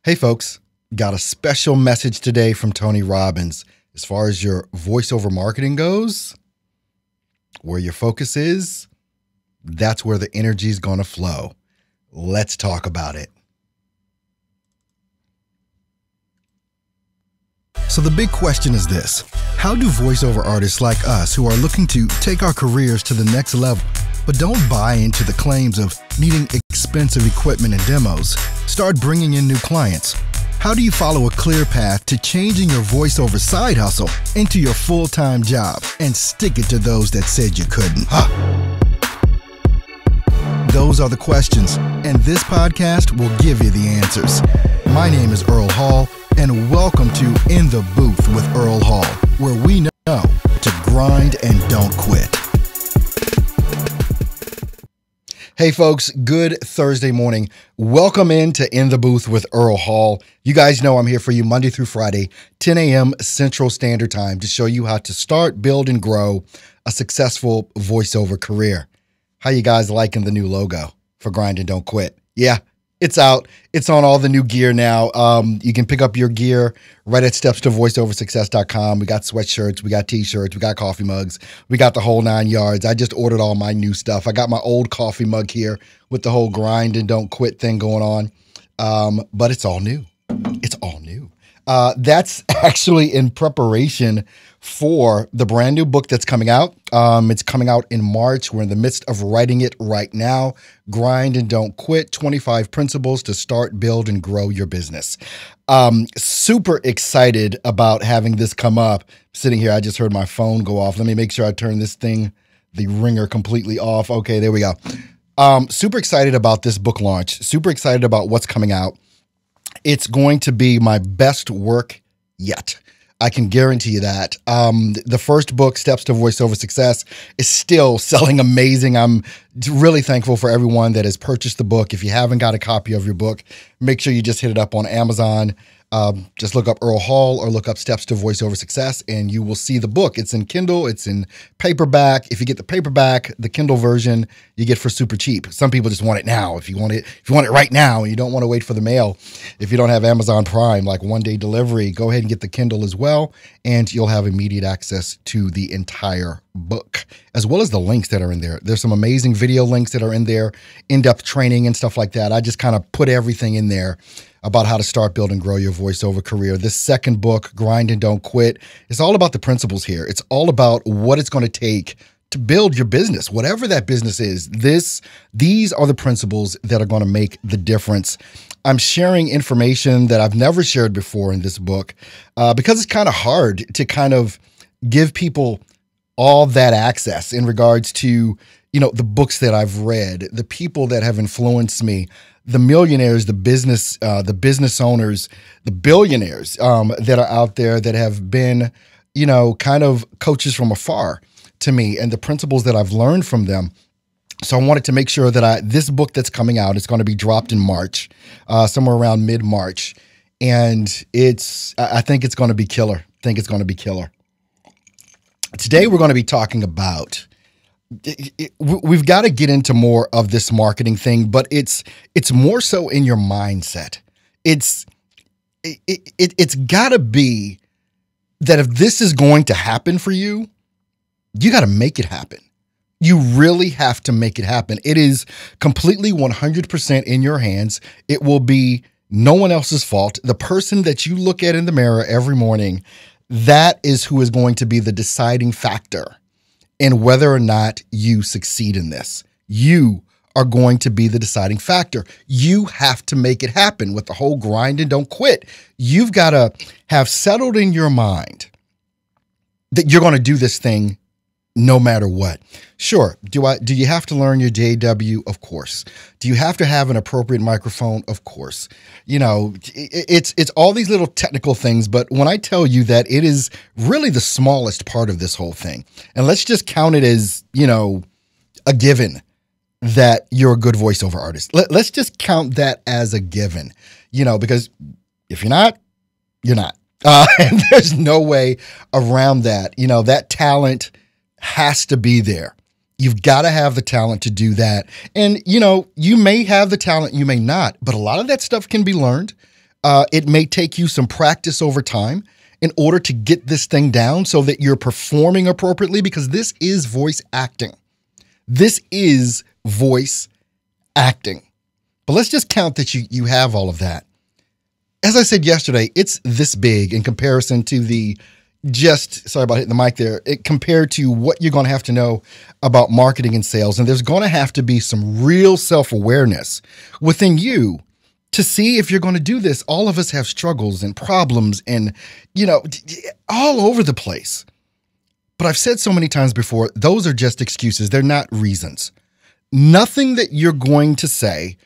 Hey folks, got a special message today from Tony Robbins. As far as your voiceover marketing goes, where your focus is, that's where the energy is going to flow. Let's talk about it. So the big question is this: how do voiceover artists like us who are looking to take our careers to the next level, but don't buy into the claims of needing expensive equipment and demos, start bringing in new clients? How do you follow a clear path to changing your voiceover side hustle into your full-time job and stick it to those that said you couldn't? Those are the questions, and this podcast will give you the answers. My name is Earl Hall, and welcome to In the Booth with Earl Hall, where we know to grind and don't quit. Hey folks, good Thursday morning. Welcome into In the Booth with Earl Hall. You guys know I'm here for you Monday through Friday, 10 a.m. Central Standard Time, to show you how to start, build, and grow a successful voiceover career. How you guys liking the new logo for Grind and Don't Quit? Yeah, it's out. It's on all the new gear now. You can pick up your gear right at stepstovoiceoversuccess.com. We got sweatshirts, we got t-shirts, we got coffee mugs, we got the whole 9 yards. I just ordered all my new stuff. I got my old coffee mug here with the whole grind and don't quit thing going on. But it's all new. It's all new. That's actually in preparation for the brand new book that's coming out. It's coming out in March. We're in the midst of writing it right now. Grind and Don't Quit, 25 Principles to Start, Build, and Grow Your Business. Super excited about having this come up. Sitting here, I just heard my phone go off. Let me make sure I turn this thing, the ringer, completely off. Okay, there we go. Super excited about this book launch. Super excited about what's coming out. It's going to be my best work yet. I can guarantee you that. The first book, Steps to Voiceover Success, is still selling amazing. I'm really thankful for everyone that has purchased the book. If you haven't got a copy of your book, make sure you just hit it up on Amazon. Just look up Earl Hall or look up Steps to Voiceover Success and you will see the book. It's in Kindle, it's in paperback. If you get the paperback, the Kindle version, you get for super cheap. Some people just want it now. If you want it right now and you don't want to wait for the mail, if you don't have Amazon Prime, like one-day delivery, go ahead and get the Kindle as well, and you'll have immediate access to the entire book, as well as the links that are in there. There's some amazing video links that are in there, in-depth training and stuff like that. I just kind of put everything in there about how to start, build, and grow your voiceover career. This second book, Grind and Don't Quit, is all about the principles here. It's all about what it's going to take to build your business, whatever that business is. These are the principles that are going to make the difference. I'm sharing information that I've never shared before in this book because it's kind of hard to kind of give people all that access in regards to, the books that I've read, the people that have influenced me, the millionaires, the business owners, the billionaires that are out there that have been, kind of coaches from afar to me, and the principles that I've learned from them. So I wanted to make sure that this book that's coming out, it's going to be dropped in March, somewhere around mid-March. And I think it's going to be killer. Today, we're going to be talking about, we've got to get into more of this marketing thing, but it's more so in your mindset. It's got to be that if this is going to happen for you, you got to make it happen. You really have to make it happen. It is completely 100% in your hands. It will be no one else's fault. The person that you look at in the mirror every morning, that is who is going to be the deciding factor in whether or not you succeed in this. You are going to be the deciding factor. You have to make it happen with the whole grind and don't quit. You've got to have settled in your mind that you're going to do this thing no matter what. Sure. Do you have to learn your JW? Of course. Do you have to have an appropriate microphone? Of course. It's all these little technical things, but when I tell you that it is really the smallest part of this whole thing, and let's just count it as, a given that you're a good voiceover artist. Let's just count that as a given, because if you're not, you're not. And there's no way around that. That talent has to be there. You've got to have the talent to do that. And, you may have the talent, you may not, but a lot of that stuff can be learned. It may take you some practice over time in order to get this thing down so that you're performing appropriately, because this is voice acting. This is voice acting. But let's just count that you have all of that. As I said yesterday, it's this big in comparison to sorry about hitting the mic there, compared to what you're going to have to know about marketing and sales. And there's going to have to be some real self-awareness within you to see if you're going to do this. All of us have struggles and problems and, all over the place. But I've said so many times before, those are just excuses. They're not reasons. Nothing that you're going to say,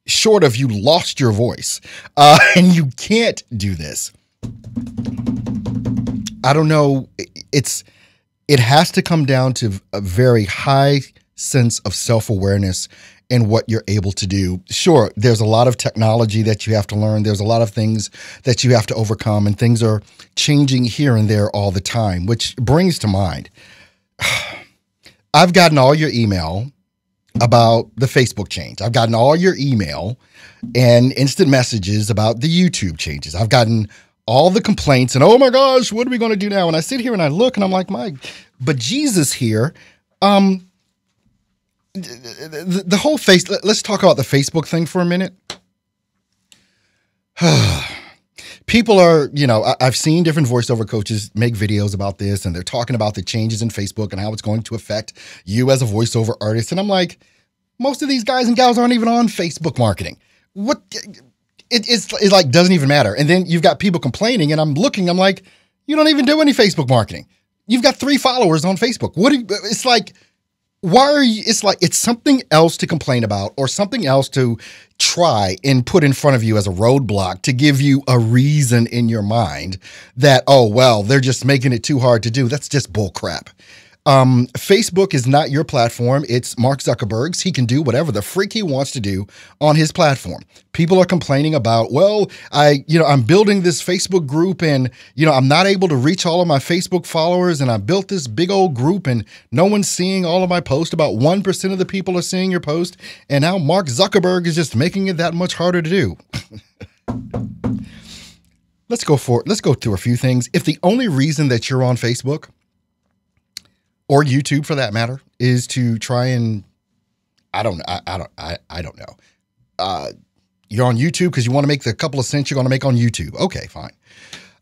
short of you lost your voice, and you can't do this. I don't know. It has to come down to a very high sense of self-awareness and what you're able to do. Sure, there's a lot of technology that you have to learn. There's a lot of things that you have to overcome, and things are changing here and there all the time, which brings to mind, I've gotten all your email about the Facebook change. I've gotten all your email and instant messages about the YouTube changes. I've gotten all the complaints and, oh my gosh, what are we going to do now? And I sit here and I look and I'm like, but Jesus here, the whole let's talk about the Facebook thing for a minute. People are, I've seen different voiceover coaches make videos about this, and they're talking about the changes in Facebook and how it's going to affect you as a voiceover artist. And I'm like, most of these guys and gals aren't even on Facebook marketing. What? It's like, doesn't even matter. And then you've got people complaining, and I'm like, you don't even do any Facebook marketing. You've got 3 followers on Facebook. It's like, why are you, it's something else to complain about, or something else to try and put in front of you as a roadblock to give you a reason in your mind that, oh, well, they're just making it too hard to do. That's just bull crap. Facebook is not your platform. It's Mark Zuckerberg's. He can do whatever the freak he wants to do on his platform. People are complaining about, well, I'm building this Facebook group, and, I'm not able to reach all of my Facebook followers, and I built this big old group and no one's seeing all of my posts. About 1% of the people are seeing your post. And now Mark Zuckerberg is just making it that much harder to do. Let's go through a few things. If the only reason that you're on Facebook, or YouTube for that matter, is to try and, I don't know. You're on YouTube because you want to make the couple of cents you're going to make on YouTube. Okay, fine.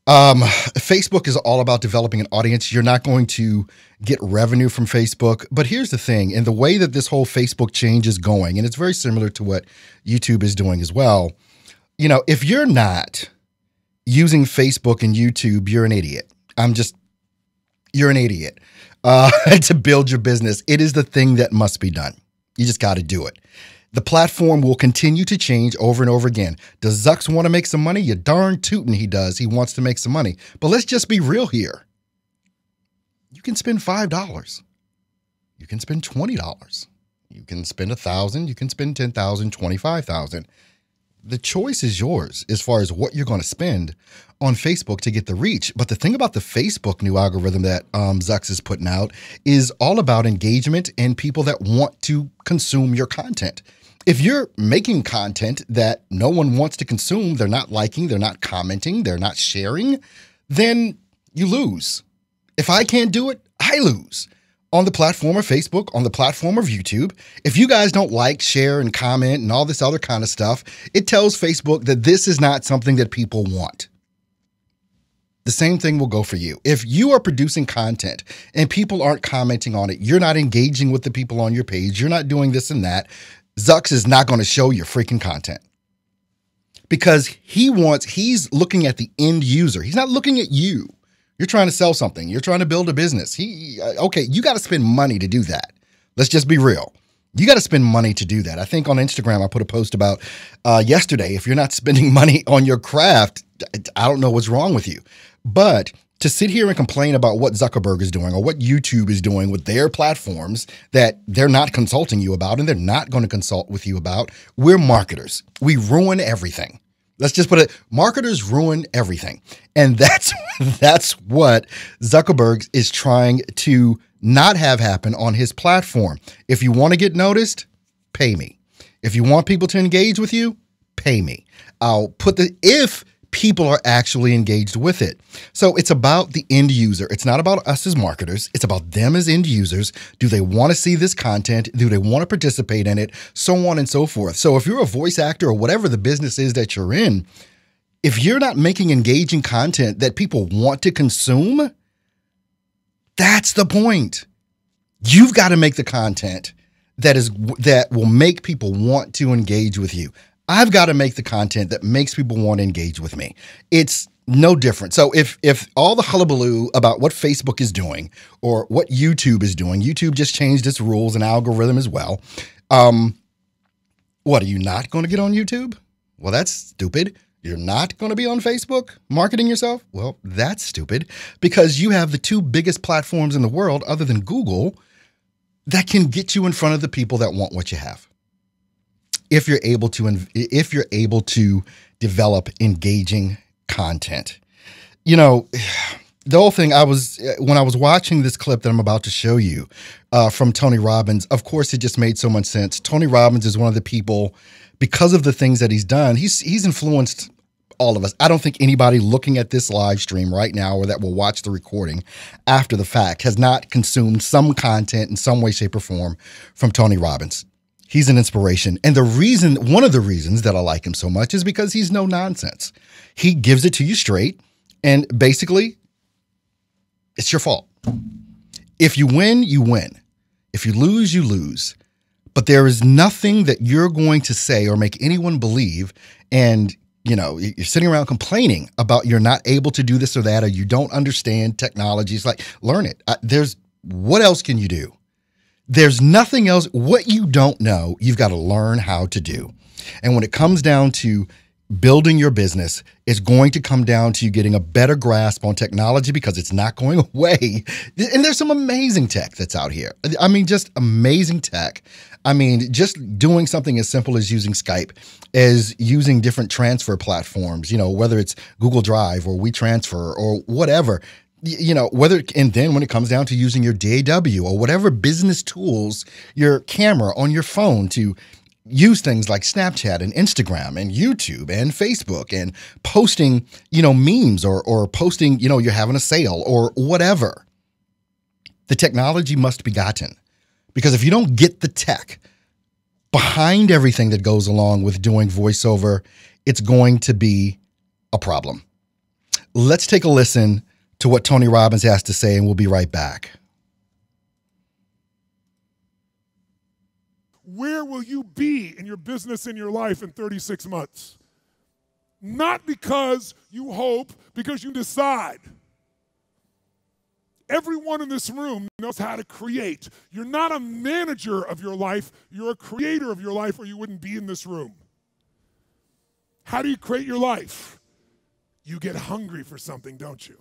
Facebook is all about developing an audience. You're not going to get revenue from Facebook. But here's the thing, and the way that this whole Facebook change is going, and it's very similar to what YouTube is doing as well. If you're not using Facebook and YouTube, you're an idiot. You're an idiot. To build your business, it is the thing that must be done. You just got to do it. The platform will continue to change over and over again. Does Zucks want to make some money? You darn tootin' he does. He wants to make some money. But let's just be real here. You can spend $5. You can spend $20. You can spend $1,000. You can spend $10,000, $25,000. The choice is yours as far as what you're going to spend on Facebook to get the reach. But the thing about the Facebook new algorithm that Zucks is putting out is all about engagement and people that want to consume your content. If you're making content that no one wants to consume, they're not liking, they're not commenting, they're not sharing, then you lose. If I can't do it, I lose. On the platform of Facebook, on the platform of YouTube, if you guys don't like, share, and comment and all this other kind of stuff, it tells Facebook that this is not something that people want. The same thing will go for you. If you are producing content and people aren't commenting on it, you're not engaging with the people on your page, you're not doing this and that, Zucks is not going to show your freaking content. Because he's looking at the end user. He's not looking at you. You're trying to sell something. You're trying to build a business. Okay, you got to spend money to do that. Let's just be real. You got to spend money to do that. I think on Instagram, I put a post about yesterday, if you're not spending money on your craft, I don't know what's wrong with you. But to sit here and complain about what Zuckerberg is doing or what YouTube is doing with their platforms that they're not consulting you about and they're not going to consult with you about, we're marketers. We ruin everything. Let's just put it, marketers ruin everything. And that's what Zuckerberg is trying to not have happen on his platform. If you want to get noticed, pay me. If you want people to engage with you, pay me. I'll put if people are actually engaged with it. So it's about the end user. It's not about us as marketers. It's about them as end users. Do they want to see this content? Do they want to participate in it? So on and so forth. So if you're a voice actor or whatever the business is that you're in, if you're not making engaging content that people want to consume, that's the point. You've got to make the content that will make people want to engage with you. I've got to make the content that makes people want to engage with me. It's no different. So if all the hullabaloo about what Facebook is doing or what YouTube is doing, YouTube just changed its rules and algorithm as well. What, are you not going to get on YouTube? Well, that's stupid. You're not going to be on Facebook marketing yourself? Well, that's stupid, because you have the two biggest platforms in the world other than Google that can get you in front of the people that want what you have. If you're able to develop engaging content. You know, the whole thing, when I was watching this clip that I'm about to show you from Tony Robbins, of course, it just made so much sense. Tony Robbins is one of the people, because of the things that he's done, he's influenced all of us. I don't think anybody looking at this live stream right now or that will watch the recording after the fact has not consumed some content in some way, shape, or form from Tony Robbins. He's an inspiration. And one of the reasons that I like him so much is because he's no nonsense. He gives it to you straight, and basically, it's your fault. If you win, you win. If you lose, you lose. But there is nothing that you're going to say or make anyone believe, and you're sitting around complaining about you're not able to do this or that, or you don't understand technology. It's like, learn it. What else can you do? There's nothing else. What you don't know, you've got to learn how to do. And when it comes down to building your business, it's going to come down to you getting a better grasp on technology, because it's not going away. And there's some amazing tech that's out here. I mean, just amazing tech. I mean, just doing something as simple as using Skype, as using different transfer platforms, whether it's Google Drive or WeTransfer or whatever. And then when it comes down to using your DAW or whatever business tools, your camera on your phone to use things like Snapchat and Instagram and YouTube and Facebook and posting, memes or posting, you're having a sale or whatever. The technology must be gotten, because if you don't get the tech behind everything that goes along with doing voiceover, it's going to be a problem. Let's take a listen to what Tony Robbins has to say, and we'll be right back. Where will you be in your business, in your life in 36 months? Not because you hope, because you decide. Everyone in this room knows how to create. You're not a manager of your life, you're a creator of your life, or you wouldn't be in this room. How do you create your life? You get hungry for something, don't you?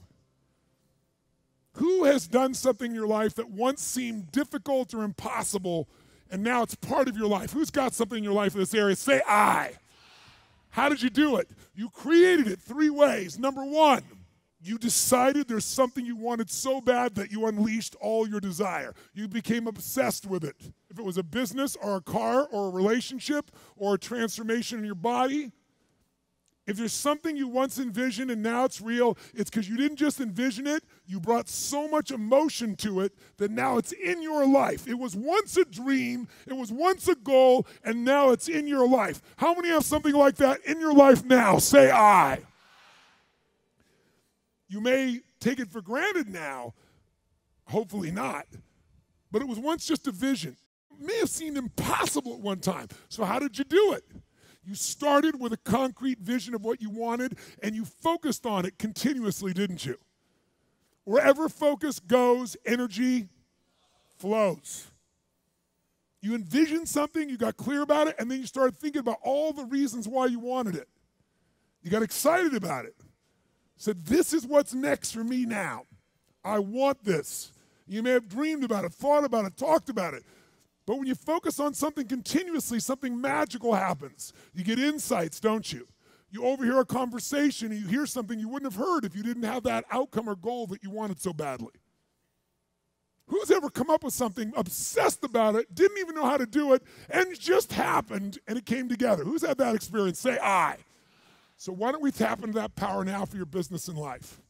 Who has done something in your life that once seemed difficult or impossible, and now it's part of your life? Who's got something in your life in this area? Say I. How did you do it? You created it 3 ways. Number 1, you decided there's something you wanted so bad that you unleashed all your desire. You became obsessed with it. If it was a business or a car or a relationship or a transformation in your body, if there's something you once envisioned and now it's real, it's because you didn't just envision it, you brought so much emotion to it that now it's in your life. It was once a dream, it was once a goal, and now it's in your life. How many have something like that in your life now? Say I. You may take it for granted now, hopefully not, but it was once just a vision. It may have seemed impossible at one time. So how did you do it? You started with a concrete vision of what you wanted, and you focused on it continuously, didn't you? Wherever focus goes, energy flows. You envisioned something, you got clear about it, and then you started thinking about all the reasons why you wanted it. You got excited about it. Said, this is what's next for me now. I want this. You may have dreamed about it, thought about it, talked about it. But when you focus on something continuously, something magical happens. You get insights, don't you? You overhear a conversation and you hear something you wouldn't have heard if you didn't have that outcome or goal that you wanted so badly. Who's ever come up with something, obsessed about it, didn't even know how to do it, and it just happened and it came together? Who's had that experience? Say I. So why don't we tap into that power now for your business and life?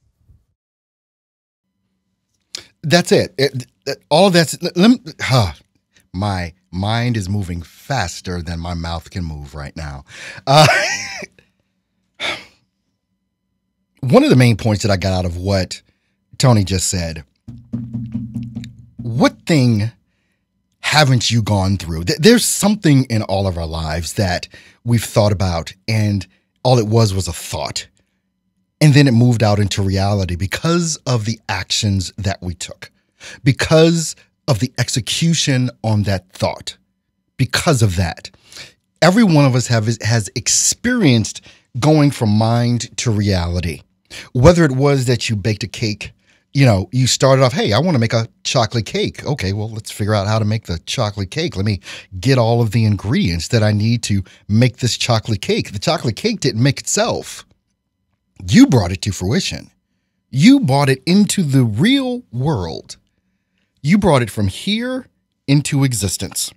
That's it. All of that's, my mind is moving faster than my mouth can move right now. One of the main points that I got out of what Tony just said, what thing haven't you gone through? There's something in all of our lives that we've thought about, and all it was a thought. And then it moved out into reality because of the actions that we took, because of the execution on that thought. Because of that, every one of us has experienced going from mind to reality. Whether it was that you baked a cake, you started off, hey, I want to make a chocolate cake. Okay, well, let's figure out how to make the chocolate cake. Let me get all of the ingredients that I need to make this chocolate cake. The chocolate cake didn't make itself. You brought it to fruition. You brought it into the real world. You brought it from here into existence.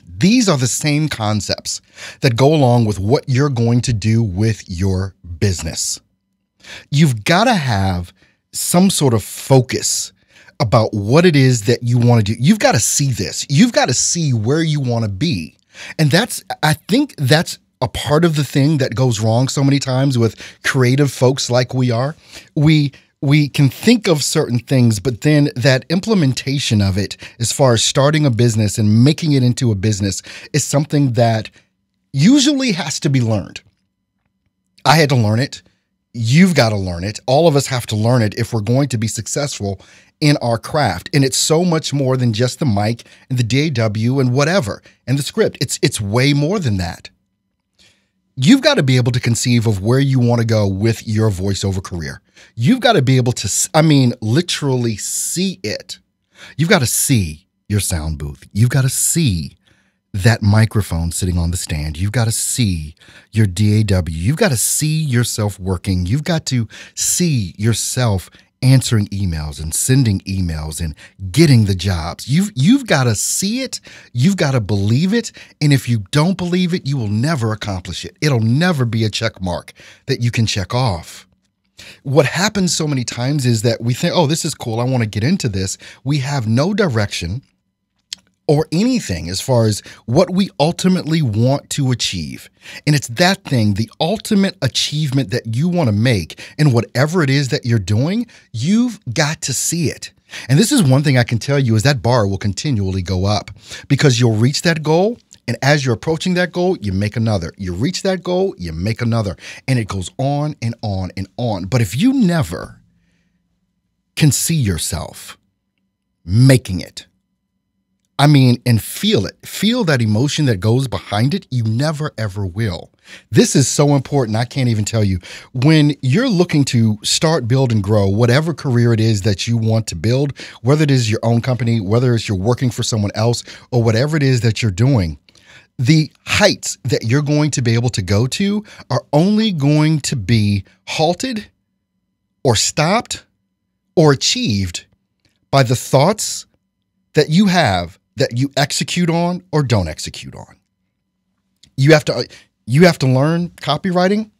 These are the same concepts that go along with what you're going to do with your business. You've got to have some sort of focus about what it is that you want to do. You've got to see this. You've got to see where you want to be. And I think that's a part of the thing that goes wrong so many times with creative folks like we are. We can think of certain things, but then that implementation of it, as far as starting a business and making it into a business, is something that usually has to be learned. I had to learn it. You've got to learn it. All of us have to learn it if we're going to be successful in our craft. And it's so much more than just the mic and the DAW and whatever and the script. It's way more than that. You've got to be able to conceive of where you want to go with your voiceover career. You've got to be able to, literally see it. You've got to see your sound booth. You've got to see that microphone sitting on the stand. You've got to see your DAW. You've got to see yourself working. You've got to see yourself answering emails and sending emails and getting the jobs. You've got to see it. You've got to believe it. And if you don't believe it, you will never accomplish it. It'll never be a check mark that you can check off. What happens so many times is that we think, oh, this is cool. I want to get into this. We have no direction or anything as far as what we ultimately want to achieve. And it's that thing, the ultimate achievement that you want to make in whatever it is that you're doing, you've got to see it. And this is one thing I can tell you is that bar will continually go up because you'll reach that goal. And as you're approaching that goal, you make another. You reach that goal, you make another. And it goes on and on and on. But if you never can see yourself making it, and feel it, feel that emotion that goes behind it, you never, ever will. This is so important. I can't even tell you. When you're looking to start, build, and grow, whatever career it is that you want to build, whether it is your own company, whether it's you're working for someone else, or whatever it is that you're doing, the heights that you're going to be able to go to are only going to be halted or stopped or achieved by the thoughts that you have that you execute on or don't execute on. You have to learn copywriting.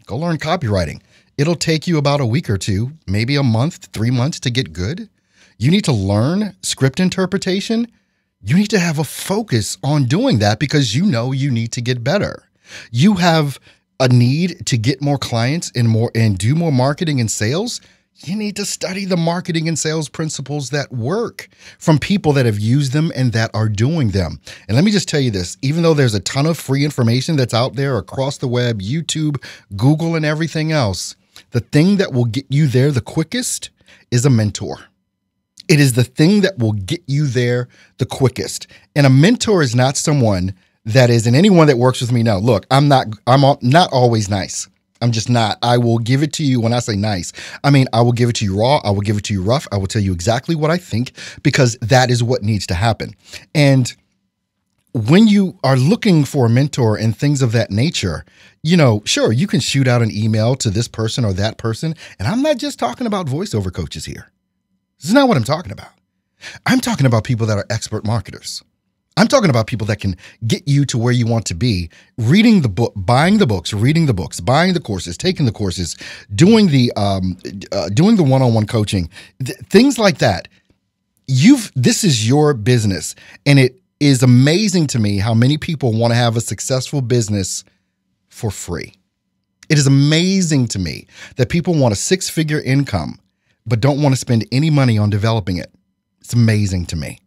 Go learn copywriting. It'll take you about a week or two, maybe a month, 3 months to get good. You need to learn script interpretation. You need to have a focus on doing that because you need to get better. You have a need to get more clients and do more marketing and sales. You need to study the marketing and sales principles that work from people that have used them and that are doing them. And let me just tell you this, even though there's a ton of free information that's out there across the web, YouTube, Google, and everything else, the thing that will get you there the quickest is a mentor. It is the thing that will get you there the quickest. And a mentor is not someone that is, and anyone that works with me now, look, I'm not always nice. I'm just not. I will give it to you when I say nice. I will give it to you raw. I will give it to you rough. I will tell you exactly what I think because that is what needs to happen. And when you are looking for a mentor and things of that nature, sure, you can shoot out an email to this person or that person. And I'm not just talking about voiceover coaches here. This is not what I'm talking about. I'm talking about people that are expert marketers. I'm talking about people that can get you to where you want to be, reading the book, buying the books, reading the books, buying the courses, taking the courses, doing the one-on-one coaching, things like that. This is your business, and it is amazing to me how many people want to have a successful business for free. It is amazing to me that people want a six-figure income, but don't want to spend any money on developing it. It's amazing to me.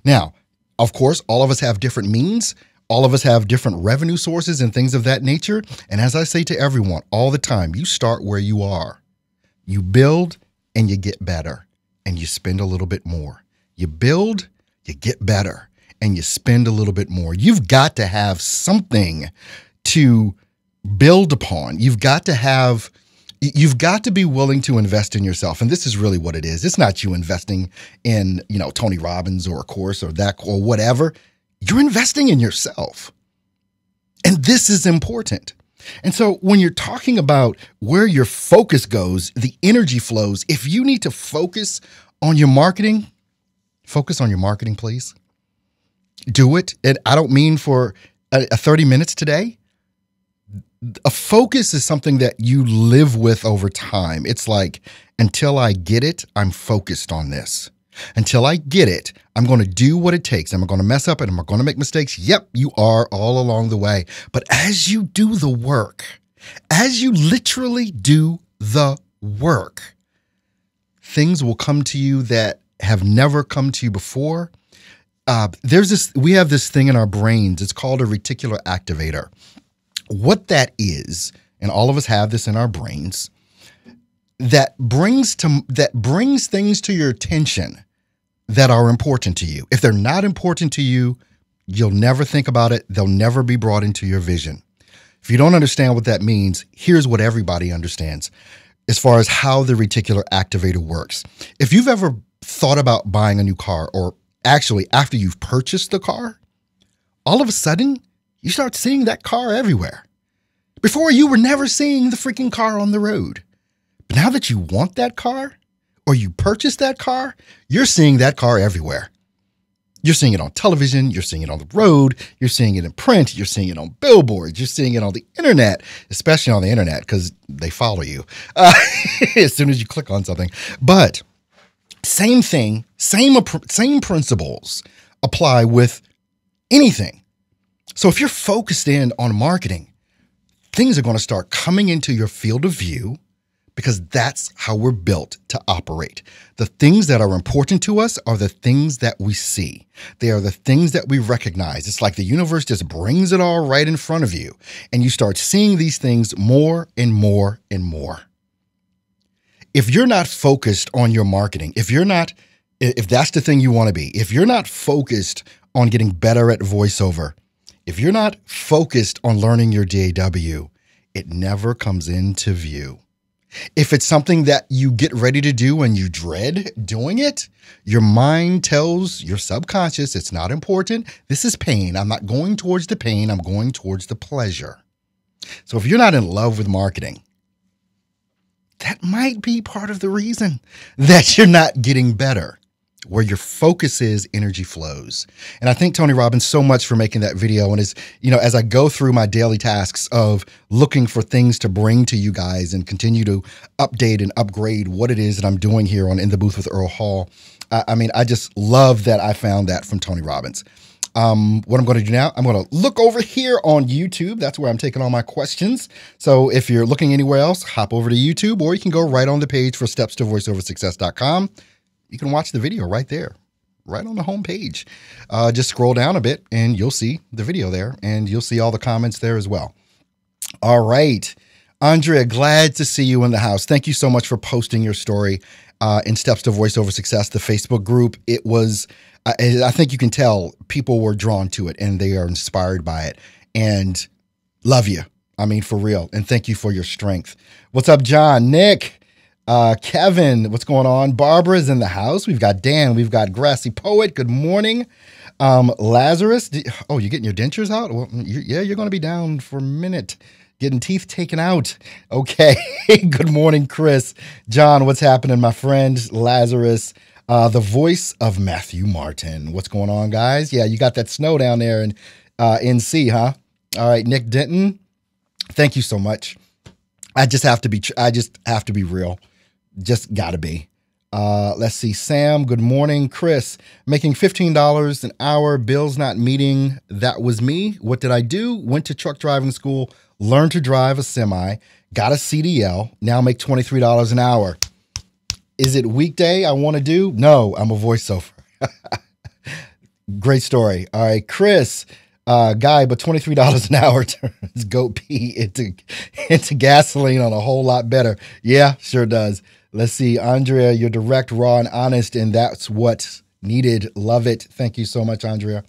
Now, of course, all of us have different means. All of us have different revenue sources and things of that nature. And as I say to everyone all the time, you start where you are. You build and you get better and you spend a little bit more. You build, you get better, and you spend a little bit more. You've got to have something to build upon. You've got to be willing to invest in yourself. And this is really what it is. It's not you investing in, Tony Robbins or a course or that or whatever. You're investing in yourself. And this is important. And so when you're talking about where your focus goes, the energy flows, if you need to focus on your marketing, please. Do it. And I don't mean for a 30 minutes today. A focus is something that you live with over time. It's like, until I get it, I'm focused on this. Until I get it, I'm going to do what it takes. Am I going to mess up and am I going to make mistakes? Yep, you are all along the way. But as you do the work, as you literally do the work, things will come to you that have never come to you before. We have this thing in our brains. It's called a reticular activator. What that is, and all of us have this in our brains, that brings things to your attention that are important to you. If they're not important to you, you'll never think about it. They'll never be brought into your vision. If you don't understand what that means, here's what everybody understands as far as how the reticular activator works. If you've ever thought about buying a new car, or actually after you've purchased the car, all of a sudden, you start seeing that car everywhere. Before, you were never seeing the freaking car on the road. But now that you want that car, or you purchased that car, you're seeing that car everywhere. You're seeing it on television, you're seeing it on the road, you're seeing it in print, you're seeing it on billboards, you're seeing it on the internet, especially on the internet because they follow you as soon as you click on something. But same thing, same principles apply with anything. So if you're focused in on marketing, things are going to start coming into your field of view because that's how we're built to operate. The things that are important to us are the things that we see. They are the things that we recognize. It's like the universe just brings it all right in front of you, and you start seeing these things more and more and more. If you're not focused on your marketing, if that's the thing you want to be, if you're not focused on getting better at voiceover, if you're not focused on learning your DAW, it never comes into view. If it's something that you get ready to do and you dread doing it, your mind tells your subconscious it's not important. This is pain. I'm not going towards the pain. I'm going towards the pleasure. So if you're not in love with marketing, that might be part of the reason that you're not getting better. Where your focus is, energy flows. And I thank Tony Robbins so much for making that video. And as I go through my daily tasks of looking for things to bring to you guys and continue to update and upgrade what it is that I'm doing here on In the Booth with Earl Hall, I just love that I found that from Tony Robbins. What I'm going to do now, I'm going to look over here on YouTube. That's where I'm taking all my questions. So if you're looking anywhere else, hop over to YouTube, or you can go right on the page for stepstovoiceoversuccess.com. You can watch the video right there, right on the home page. Just scroll down a bit and you'll see the video there, and you'll see all the comments there as well. All right. Andrea, glad to see you in the house. Thank you so much for posting your story in Steps to Voiceover Success, the Facebook group. It was, I think you can tell people were drawn to it and they are inspired by it, and love you. I mean, for real. And thank you for your strength. What's up, John? Nick? Kevin, what's going on? Barbara's in the house. We've got Dan. We've got Grassy Poet. Good morning. Lazarus. Oh, you getting your dentures out? Well, you're going to be down for a minute. Getting teeth taken out. Okay. Good morning, Chris. John, what's happening, my friend? Lazarus. The voice of Matthew Martin. What's going on, guys? Yeah, you got that snow down there in NC, huh? All right, Nick Denton. Thank you so much. I just have to be real. Just gotta be. Let's see. Sam, good morning. Chris, making $15 an hour, bills not meeting. That was me. What did I do? Went to truck driving school, learned to drive a semi, got a CDL, now make $23 an hour. Is it weekday I want to do? No, I'm a voiceover. Great story. All right, Chris, guy, but $23 an hour turns goat pee into gasoline on a whole lot better. Yeah, sure does. Let's see, Andrea, you're direct, raw, and honest, and that's what's needed. Love it. Thank you so much, Andrea.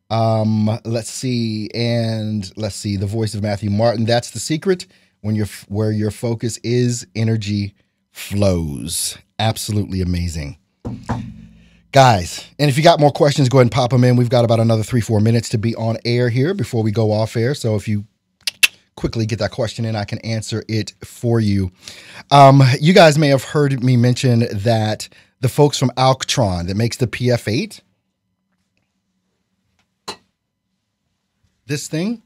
Let's see, the voice of Matthew Martin. That's the secret. Where your focus is, energy flows. Absolutely amazing. Guys, and if you got more questions, go ahead and pop them in. We've got about another 3-4 minutes to be on air here before we go off air. So if you quickly get that question in, I can answer it for you. You guys may have heard me mention that the folks from Alctron that makes the PF8, this thing,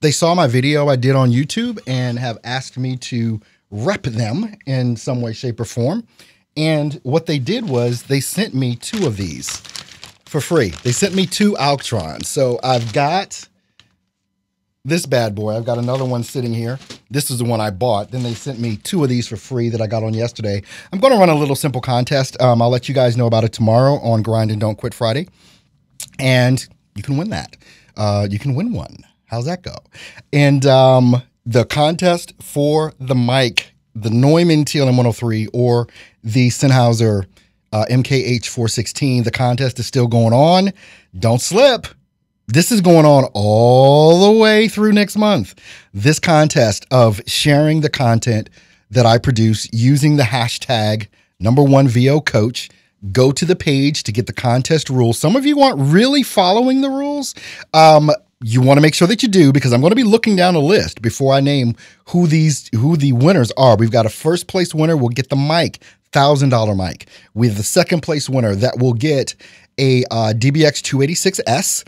they saw my video I did on YouTube and have asked me to rep them in some way, shape, or form. And what they did was they sent me 2 of these for free. They sent me 2 Alctrons. So I've got this bad boy. I've got another one sitting here. This is the one I bought. Then they sent me 2 of these for free that I got on yesterday. I'm going to run a little simple contest. I'll let you guys know about it tomorrow on Grind and Don't Quit Friday. And you can win that. You can win one. How's that go? And the contest for the mic, the Neumann TLM103 or the Sennheiser MKH416, the contest is still going on. Don't slip. This is going on all the way through next month. This contest of sharing the content that I produce using the hashtag #1VOCoach. Go to the page to get the contest rules. Some of you aren't really following the rules. You want to make sure that you do, because I'm going to be looking down a list before I name who the winners are. We've got a first place winner. We'll get the mic, $1,000 mic. We have the second place winner that will get a DBX 286S.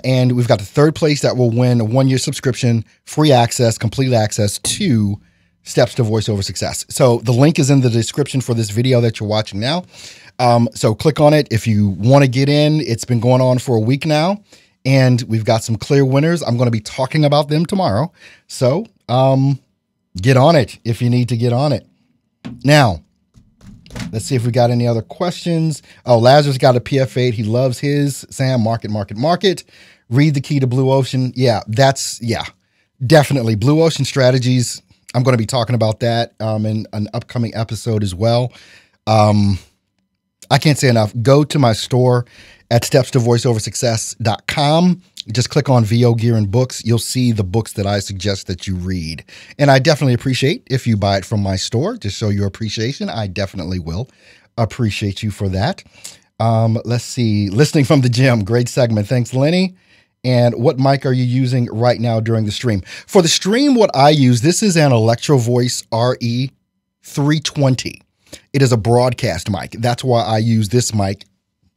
And we've got the third place that will win a 1-year subscription, free access, complete access to Steps to Voiceover Success. So the link is in the description for this video that you're watching now. So click on it if you want to get in. It's been going on for a week now, and we've got some clear winners. I'm going to be talking about them tomorrow. So get on it if you need to get on it. Now, let's see if we got any other questions. Oh, Lazarus got a PF8. He loves his. Sam, market. Read the key to Blue Ocean. Yeah, definitely. Blue Ocean strategies. I'm going to be talking about that in an upcoming episode as well. I can't say enough. Go to my store at stepstovoiceoversuccess.com. Just click on VO Gear and Books. You'll see the books that I suggest that you read. And I definitely appreciate if you buy it from my store. Just show your appreciation. I definitely will appreciate you for that. Let's see. Listening from the gym. Great segment. Thanks, Lenny. And what mic are you using right now during the stream? For the stream, what I use, this is an Electro Voice RE320. It is a broadcast mic. That's why I use this mic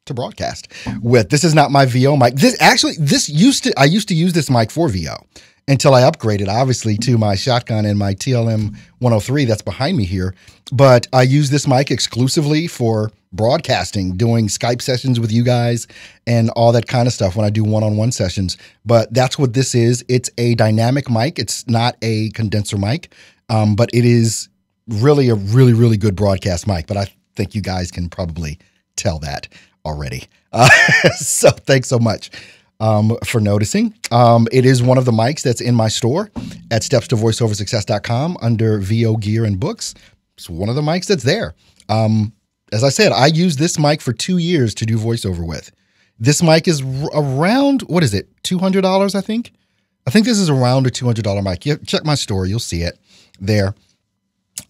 to broadcast with. This is not my VO mic. I used to use this mic for VO until I upgraded, obviously, to my shotgun and my TLM 103 that's behind me here. But I use this mic exclusively for broadcasting, doing Skype sessions with you guys and all that kind of stuff when I do one-on-one sessions. But that's what this is. It's a dynamic mic. It's not a condenser mic, but it is really a really good broadcast mic. But I think you guys can probably tell that already. So thanks so much for noticing. It is one of the mics that's in my store at stepstovoiceoversuccess.com under VO Gear and Books. It's one of the mics that's there. As I said, I used this mic for 2 years to do voiceover with. This mic is around, what is it, $200, I think? I think this is around a $200 mic. Check my store. You'll see it there.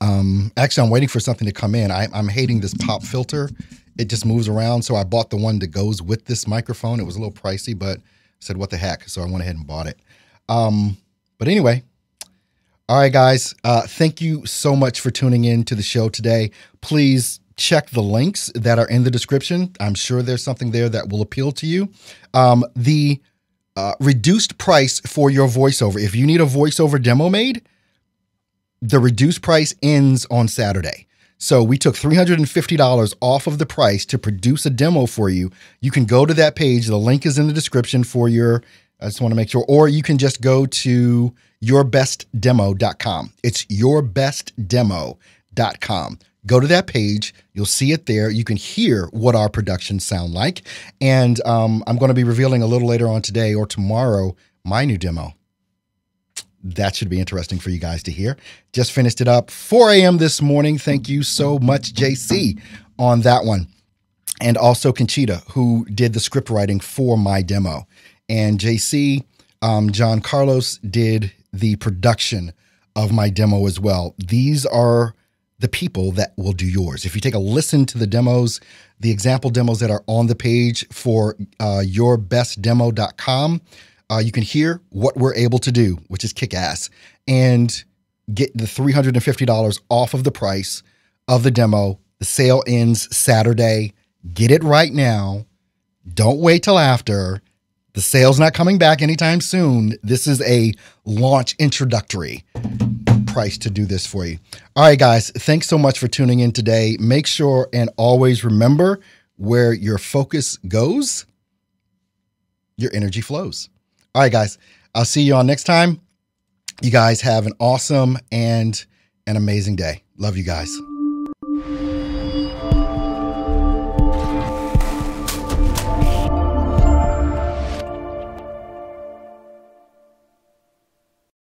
Actually, I'm waiting for something to come in. I'm hating this pop filter. It just moves around. So I bought the one that goes with this microphone. It was a little pricey, but I said, what the heck? So I went ahead and bought it. But anyway, all right, guys. Thank you so much for tuning in to the show today. Please check the links that are in the description. I'm sure there's something there that will appeal to you. The reduced price for your voiceover. If you need a voiceover demo made, the reduced price ends on Saturday. So we took $350 off of the price to produce a demo for you. You can go to that page. The link is in the description for your, I just want to make sure, or you can just go to yourbestdemo.com. It's yourbestdemo.com. Go to that page. You'll see it there. You can hear what our productions sound like. And I'm going to be revealing a little later on today or tomorrow my new demo. That should be interesting for you guys to hear. Just finished it up 4 a.m. this morning. Thank you so much, JC, on that one. And also Conchita, who did the script writing for my demo. And JC, John Carlos, did the production of my demo as well. These are the people that will do yours. If you take a listen to the demos, the example demos that are on the page for yourbestdemo.com, you can hear what we're able to do, which is kick ass, and get the $350 off of the price of the demo. The sale ends Saturday. Get it right now. Don't wait till after. The sale's not coming back anytime soon. This is a launch introductory price to do this for you. All right, guys, thanks so much for tuning in today. Make sure and always remember, where your focus goes, your energy flows. All right, guys, I'll see you on next time. You guys have an awesome and an amazing day. Love you guys.